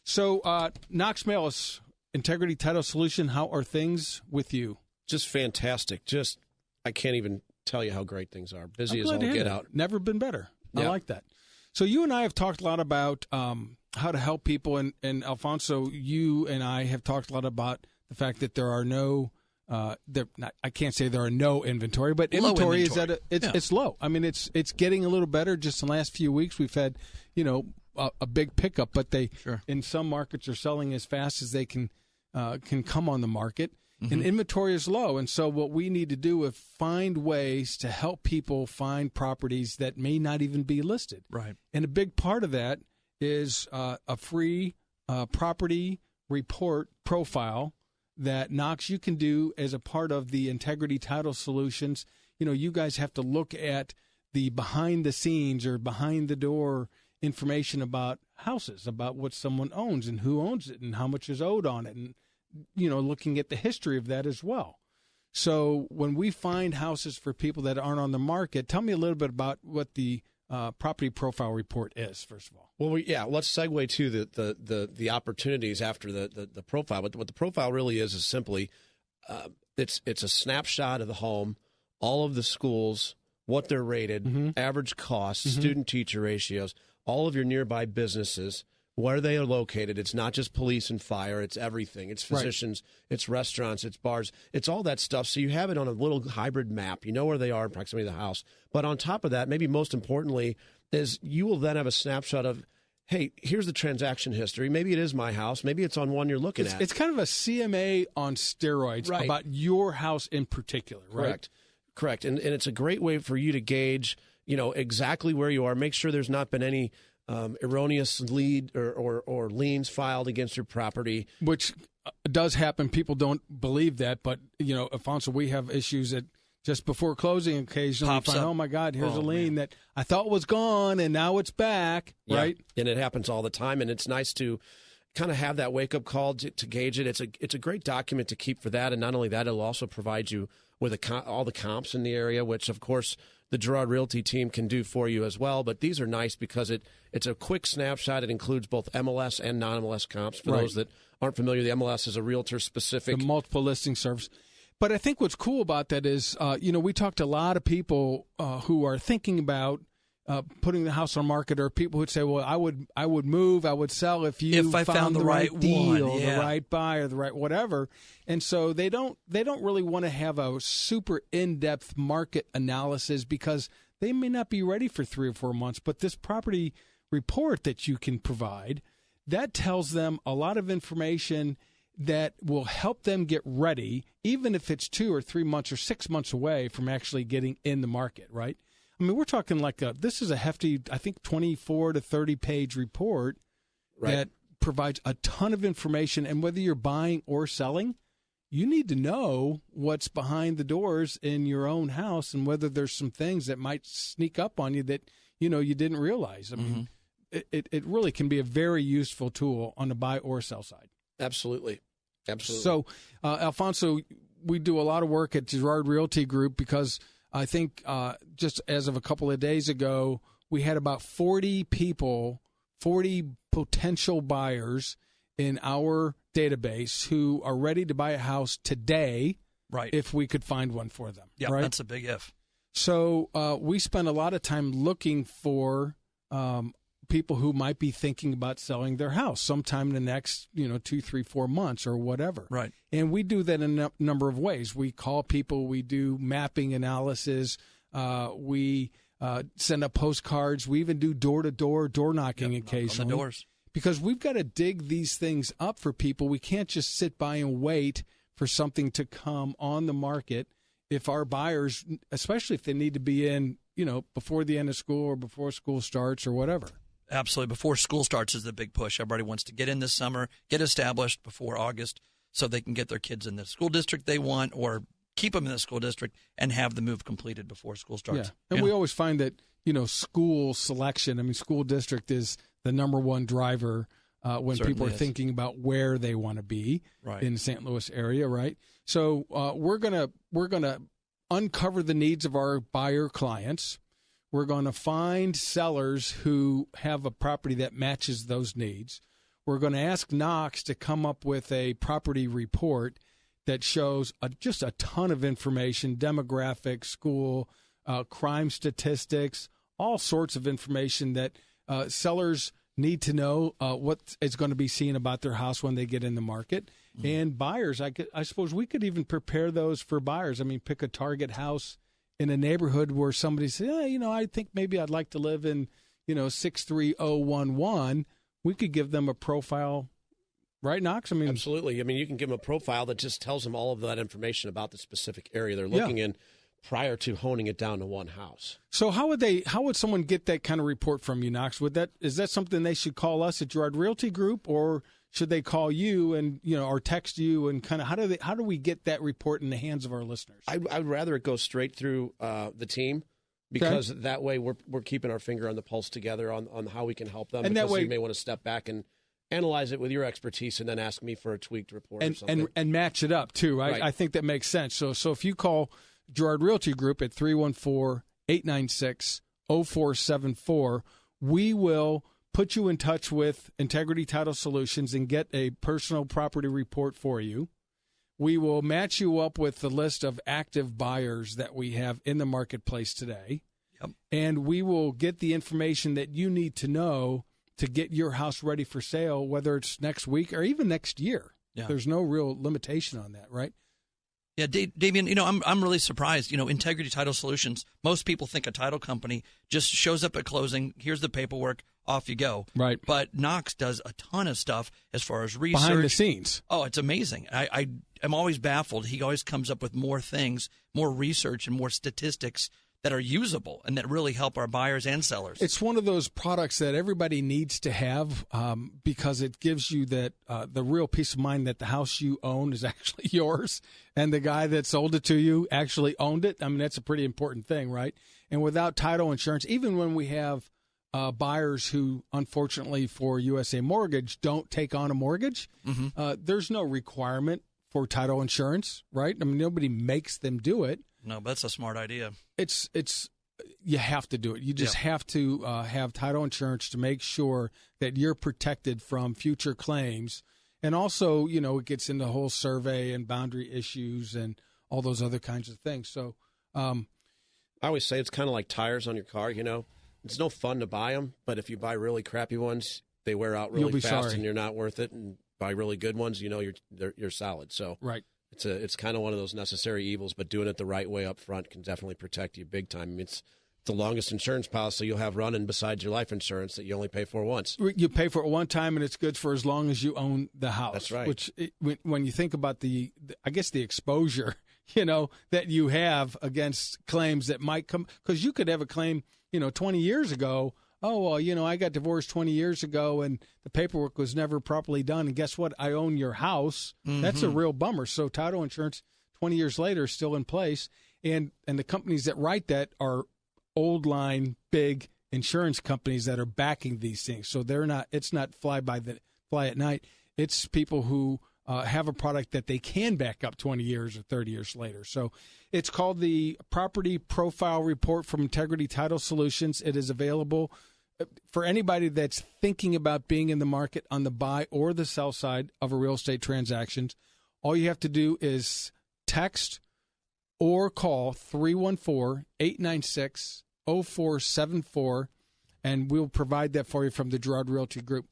So, Knox Mailhes, Integrity Title Solution, how are things with you? Just fantastic. I can't even tell you how great things are. Busy as all get out. Never been better. Yep. I like that. So you and I have talked a lot about how to help people, and Alfonso, you and I have talked a lot about the fact that there are no, I can't say there are no inventory, but inventory is at it's low. I mean, it's getting a little better. Just in the last few weeks, we've had a big pickup, but they in some markets are selling as fast as they can come on the market. Mm-hmm. And inventory is low, and so what we need to do is find ways to help people find properties that may not even be listed. Right. And a big part of that is a free property report profile that, Knox, you can do as a part of the Integrity Title Solutions. You guys have to look at the behind-the-scenes or behind-the-door information about houses, about what someone owns and who owns it and how much is owed on it, and looking at the history of that as well. So when we find houses for people that aren't on the market, tell me a little bit about what the property profile report is, first of all. Well, let's segue to the opportunities after the profile. But what the profile really is simply it's a snapshot of the home, all of the schools, what they're rated, average costs, student-teacher ratios, all of your nearby businesses, where they are located. It's not just police and fire. It's everything. It's physicians. Right. It's restaurants. It's bars. It's all that stuff. So you have it on a little hybrid map. You know where they are in proximity to the house. But on top of that, maybe most importantly, is you will then have a snapshot of, hey, here's the transaction history. Maybe it is my house. Maybe it's on one you're looking at. It's kind of a CMA on steroids about your house in particular, right? Correct. And it's a great way for you to gauge, exactly where you are. Make sure there's not been any erroneous lead or liens filed against your property. Which does happen. People don't believe that. But, Alfonso, we have issues that just before closing occasionally pops find, up. oh, my God, here's a lien that I thought was gone and now it's back, right? And it happens all the time. And it's nice to kind of have that wake-up call to gauge it. It's a great document to keep for that. And not only that, it'll also provide you with all the comps in the area, which, of course, the Gerard Realty team can do for you as well. But these are nice because it's a quick snapshot. It includes both MLS and non-MLS comps. For those that aren't familiar, the MLS is a realtor-specific. The multiple listing service. But I think what's cool about that is, we talked to a lot of people who are thinking about putting the house on market, or people who'd say, well, I would move, I would sell if I found the right deal, the right buyer, the right whatever. And so they don't really want to have a super in-depth market analysis because they may not be ready for 3 or 4 months. But this property report that you can provide, that tells them a lot of information that will help them get ready, even if it's 2 or 3 months or 6 months away from actually getting in the market, right? I mean, we're talking this is a hefty, I think, 24 to 30-page report that provides a ton of information. And whether you're buying or selling, you need to know what's behind the doors in your own house and whether there's some things that might sneak up on you that, you didn't realize. I mean, it really can be a very useful tool on the buy or sell side. Absolutely. So, Alfonso, we do a lot of work at Gerard Realty Group because I think just as of a couple of days ago, we had about 40 potential buyers in our database who are ready to buy a house today, if we could find one for them. Yeah, that's a big if. So we spend a lot of time looking for people who might be thinking about selling their house sometime in the next, 2, 3, 4 months or whatever. Right. And we do that in a number of ways. We call people. We do mapping analysis. We send up postcards. We even do door-to-door door knocking occasionally. On the doors. Because we've got to dig these things up for people. We can't just sit by and wait for something to come on the market if our buyers, especially if they need to be in, before the end of school or before school starts or whatever. Absolutely. Before school starts is the big push. Everybody wants to get in this summer, get established before August so they can get their kids in the school district they want or keep them in the school district and have the move completed before school starts. Yeah. And we always find that, school selection, school district is the number one driver when people are thinking about where they want to be in the St. Louis area, right? So we're gonna uncover the needs of our buyer clients. We're going to find sellers who have a property that matches those needs. we're going to ask Knox to come up with a property report that shows just a ton of information, demographics, school, crime statistics, all sorts of information that sellers need to know what is going to be seen about their house when they get in the market. Mm-hmm. And buyers, I suppose we could even prepare those for buyers. I mean, pick a target house in a neighborhood where somebody says, I think maybe I'd like to live in, 63011. We could give them a profile, right, Knox? I mean, absolutely. I mean, you can give them a profile that just tells them all of that information about the specific area they're looking in prior to honing it down to one house. So how would someone get that kind of report from you, Knox? Is that something they should call us at Gerard Realty Group, or should they call you and or text you, and kind of how do we get that report in the hands of our listeners? I'd rather it go straight through the team, because that way we're keeping our finger on the pulse together on how we can help them. And that way you may want to step back and analyze it with your expertise and then ask me for a tweaked report or something. And match it up too. Right? I think that makes sense. So if you call Gerard Realty Group at 314-896-0474, we will put you in touch with Integrity Title Solutions and get a personal property report for you. We will match you up with the list of active buyers that we have in the marketplace today. Yep. And we will get the information that you need to know to get your house ready for sale, whether it's next week or even next year. Yeah. There's no real limitation on that, right? Yeah, Damian, I'm really surprised. Integrity Title Solutions, most people think a title company just shows up at closing, here's the paperwork, off you go. Right. But Knox does a ton of stuff as far as research. Behind the scenes. Oh, it's amazing. I'm always baffled. He always comes up with more things, more research, and more statistics that are usable and that really help our buyers and sellers. It's one of those products that everybody needs to have because it gives you that the real peace of mind that the house you own is actually yours and the guy that sold it to you actually owned it. I mean, that's a pretty important thing, right? And without title insurance, even when we have buyers who, unfortunately for USA Mortgage, don't take on a mortgage, there's no requirement for title insurance, right? I mean, nobody makes them do it. No, but that's a smart idea. It's you have to do it. You just have to have title insurance to make sure that you're protected from future claims. And also, it gets into the whole survey and boundary issues and all those other kinds of things. So I always say it's kind of like tires on your car, It's no fun to buy them, but if you buy really crappy ones, they wear out really fast and you're not worth it. And buy really good ones, you're solid. So right. It's kind of one of those necessary evils, but doing it the right way up front can definitely protect you big time. I mean, it's the longest insurance policy you'll have running besides your life insurance that you only pay for once. You pay for it one time, and it's good for as long as you own the house. That's right. Which, when you think about the exposure, that you have against claims that might come, because you could have a claim, 20 years ago. Oh, well, I got divorced 20 years ago and the paperwork was never properly done. And guess what? I own your house. Mm-hmm. That's a real bummer. So title insurance 20 years later is still in place. And the companies that write that are old line, big insurance companies that are backing these things. So it's not fly at night. It's people who have a product that they can back up 20 years or 30 years later. So it's called the Property Profile Report from Integrity Title Solutions. It is available for anybody that's thinking about being in the market on the buy or the sell side of a real estate transaction. All you have to do is text or call 314-896-0474, and we'll provide that for you from the Gerard Realty Group.